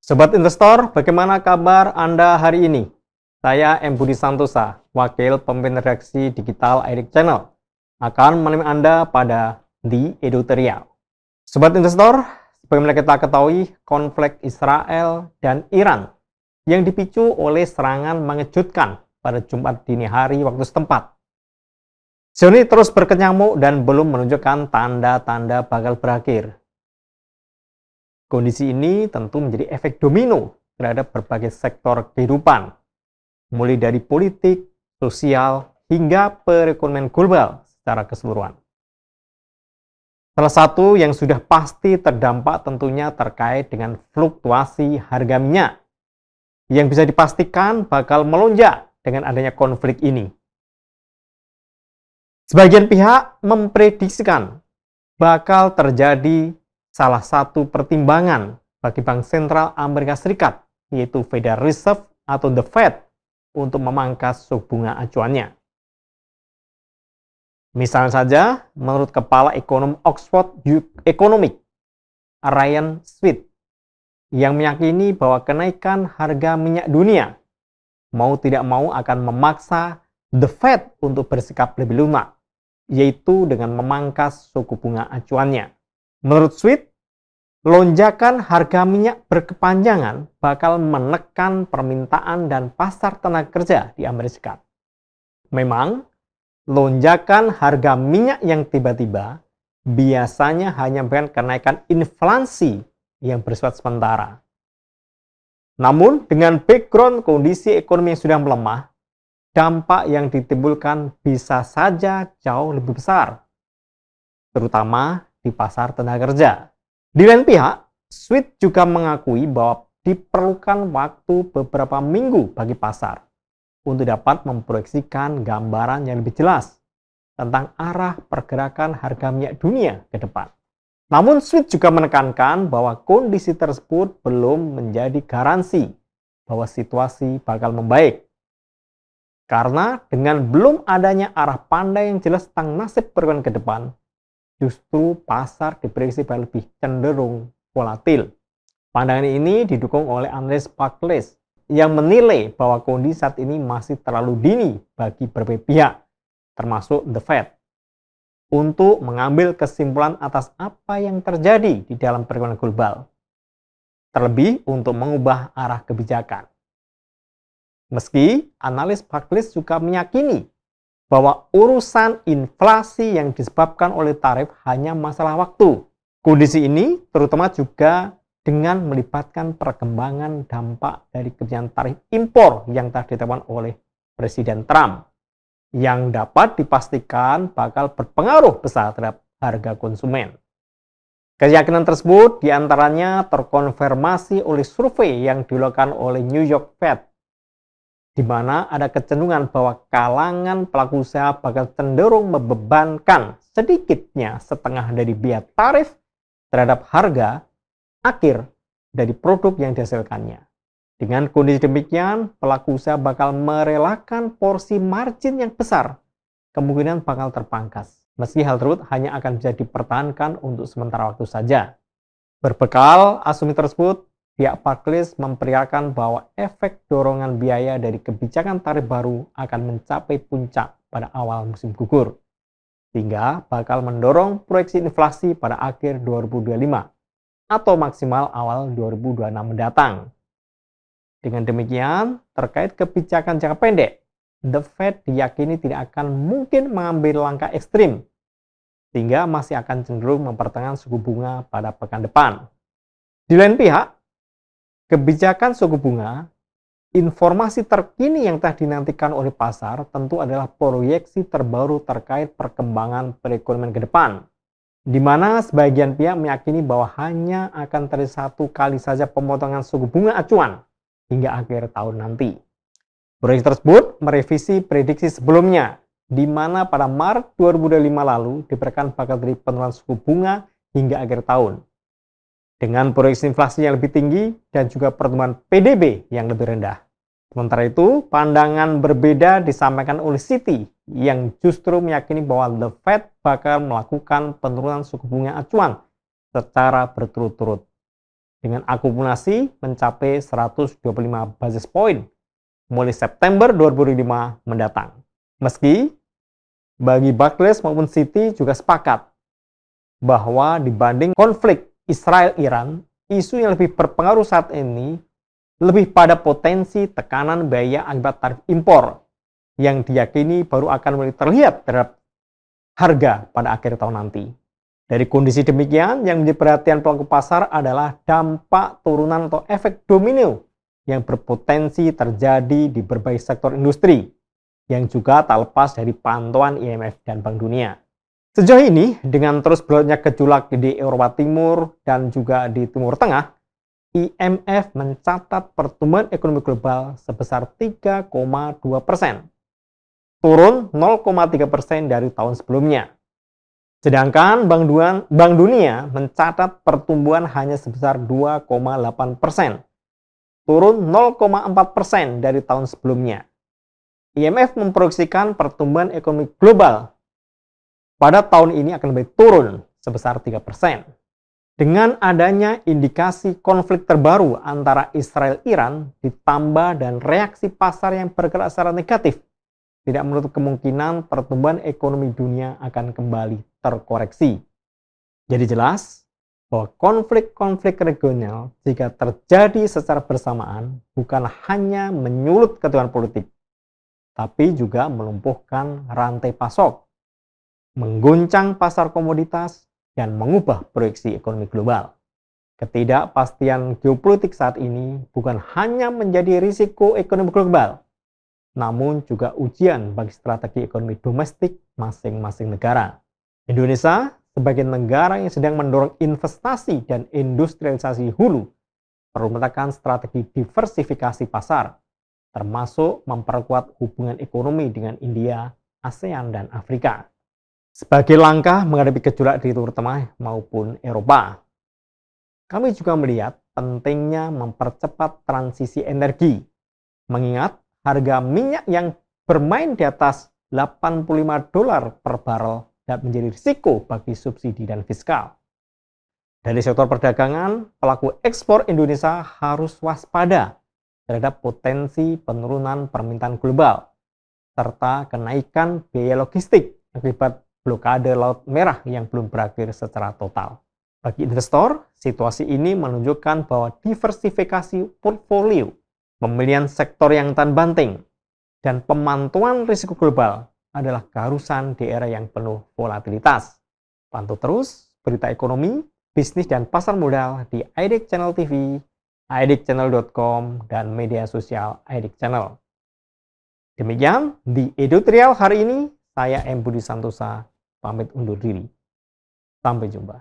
Sobat investor, bagaimana kabar Anda hari ini? Saya M. Budi Santosa, Wakil Pemimpin Redaksi Digital IDIC Channel, akan menemani Anda pada The Editorial. Sobat investor, sebagaimana kita ketahui, konflik Israel dan Iran yang dipicu oleh serangan mengejutkan pada Jumat dini hari waktu setempat. Sejauh ini terus berkecamuk dan belum menunjukkan tanda-tanda bakal berakhir. Kondisi ini tentu menjadi efek domino terhadap berbagai sektor kehidupan, mulai dari politik, sosial, hingga perekonomian global secara keseluruhan. Salah satu yang sudah pasti terdampak tentunya terkait dengan fluktuasi harga minyak, yang bisa dipastikan bakal melonjak dengan adanya konflik ini. Sebagian pihak memprediksikan bakal terjadi salah satu pertimbangan bagi Bank Sentral Amerika Serikat, yaitu Federal Reserve atau The Fed, untuk memangkas suku bunga acuannya. Misalnya saja, menurut Kepala Ekonom Oxford Economics, Ryan Swift, yang meyakini bahwa kenaikan harga minyak dunia mau tidak mau akan memaksa The Fed untuk bersikap lebih lunak, yaitu dengan memangkas suku bunga acuannya. Menurut Swift, lonjakan harga minyak berkepanjangan bakal menekan permintaan dan pasar tenaga kerja di Amerika Serikat. Memang, lonjakan harga minyak yang tiba-tiba biasanya hanya merupakan kenaikan inflasi yang bersifat sementara. Namun, dengan background kondisi ekonomi yang sudah melemah, dampak yang ditimbulkan bisa saja jauh lebih besar, terutama di pasar tenaga kerja. Di lain pihak, Swift juga mengakui bahwa diperlukan waktu beberapa minggu bagi pasar untuk dapat memproyeksikan gambaran yang lebih jelas tentang arah pergerakan harga minyak dunia ke depan. Namun Swift juga menekankan bahwa kondisi tersebut belum menjadi garansi bahwa situasi bakal membaik. Karena dengan belum adanya arah pandai yang jelas tentang nasib perekonomian ke depan, justru pasar diprediksi bakal lebih cenderung volatil. Pandangan ini didukung oleh analis Barclays yang menilai bahwa kondisi saat ini masih terlalu dini bagi berbagai pihak, termasuk The Fed, untuk mengambil kesimpulan atas apa yang terjadi di dalam perekonomian global, terlebih untuk mengubah arah kebijakan. Meski analis Barclays juga meyakini bahwa urusan inflasi yang disebabkan oleh tarif hanya masalah waktu. Kondisi ini terutama juga dengan melibatkan perkembangan dampak dari kebijakan tarif impor yang telah ditetapkan oleh Presiden Trump, yang dapat dipastikan bakal berpengaruh besar terhadap harga konsumen. Keyakinan tersebut diantaranya terkonfirmasi oleh survei yang dilakukan oleh New York Fed, di mana ada kecenderungan bahwa kalangan pelaku usaha bakal cenderung membebankan sedikitnya setengah dari biaya tarif terhadap harga akhir dari produk yang dihasilkannya. Dengan kondisi demikian, pelaku usaha bakal merelakan porsi margin yang besar, kemungkinan bakal terpangkas. Meski hal tersebut hanya akan bisa dipertahankan untuk sementara waktu saja. Berbekal asumsi tersebut, pihak Barclays memperkirakan bahwa efek dorongan biaya dari kebijakan tarif baru akan mencapai puncak pada awal musim gugur, sehingga bakal mendorong proyeksi inflasi pada akhir 2025 atau maksimal awal 2026 mendatang. Dengan demikian, terkait kebijakan jangka pendek, The Fed diyakini tidak akan mungkin mengambil langkah ekstrim, sehingga masih akan cenderung mempertahankan suku bunga pada pekan depan. Di lain pihak, kebijakan suku bunga, informasi terkini yang telah dinantikan oleh pasar tentu adalah proyeksi terbaru terkait perkembangan perekonomian ke depan, di mana sebagian pihak meyakini bahwa hanya akan terjadi satu kali saja pemotongan suku bunga acuan hingga akhir tahun nanti. Proyeksi tersebut merevisi prediksi sebelumnya, di mana pada Maret 2025 lalu diperkirakan bakal terjadi penurunan suku bunga hingga akhir tahun, dengan proyeksi inflasi yang lebih tinggi dan juga pertumbuhan PDB yang lebih rendah. Sementara itu, pandangan berbeda disampaikan oleh Citi yang justru meyakini bahwa The Fed bakal melakukan penurunan suku bunga acuan secara berturut-turut. dengan akumulasi mencapai 125 basis point mulai September 2005 mendatang. Meski bagi Barclays maupun Citi juga sepakat bahwa dibanding konflik Israel-Iran, isu yang lebih berpengaruh saat ini lebih pada potensi tekanan biaya akibat tarif impor yang diyakini baru akan mulai terlihat terhadap harga pada akhir tahun nanti. Dari kondisi demikian, yang menjadi perhatian pelaku pasar adalah dampak turunan atau efek domino yang berpotensi terjadi di berbagai sektor industri, yang juga tak lepas dari pantauan IMF dan Bank Dunia. Sejauh ini, dengan terus berlanjutnya gejolak di Eropa Timur dan juga di Timur Tengah, IMF mencatat pertumbuhan ekonomi global sebesar 3,2%, turun 0,3% dari tahun sebelumnya. Sedangkan Bank Dunia mencatat pertumbuhan hanya sebesar 2,8%, turun 0,4% dari tahun sebelumnya. IMF memproyeksikan pertumbuhan ekonomi global pada tahun ini akan lebih turun sebesar 3%. Dengan adanya indikasi konflik terbaru antara Israel-Iran ditambah dan reaksi pasar yang bergerak secara negatif, tidak menutup kemungkinan pertumbuhan ekonomi dunia akan kembali terkoreksi. Jadi jelas bahwa konflik-konflik regional jika terjadi secara bersamaan bukan hanya menyulut ketegangan politik, tapi juga melumpuhkan rantai pasok, mengguncang pasar komoditas, dan mengubah proyeksi ekonomi global. Ketidakpastian geopolitik saat ini bukan hanya menjadi risiko ekonomi global, namun juga ujian bagi strategi ekonomi domestik masing-masing negara. Indonesia, sebagai negara yang sedang mendorong investasi dan industrialisasi hulu, perlu meletakkan strategi diversifikasi pasar, termasuk memperkuat hubungan ekonomi dengan India, ASEAN, dan Afrika, sebagai langkah menghadapi gejolak di Timur Tengah maupun Eropa. Kami juga melihat pentingnya mempercepat transisi energi, mengingat harga minyak yang bermain di atas $85 per barel dapat menjadi risiko bagi subsidi dan fiskal. Dari sektor perdagangan, pelaku ekspor Indonesia harus waspada terhadap potensi penurunan permintaan global, serta kenaikan biaya logistik akibat blokade Laut Merah yang belum berakhir secara total. Bagi investor, situasi ini menunjukkan bahwa diversifikasi portfolio, pemilihan sektor yang tahan banting, dan pemantauan risiko global adalah keharusan di era yang penuh volatilitas. Pantau terus berita ekonomi, bisnis, dan pasar modal di IDIQ Channel TV, idicchannel.com, dan media sosial IDIQ Channel. Demikian di editorial hari ini, saya M. Budi Santosa pamit undur diri. Sampai jumpa.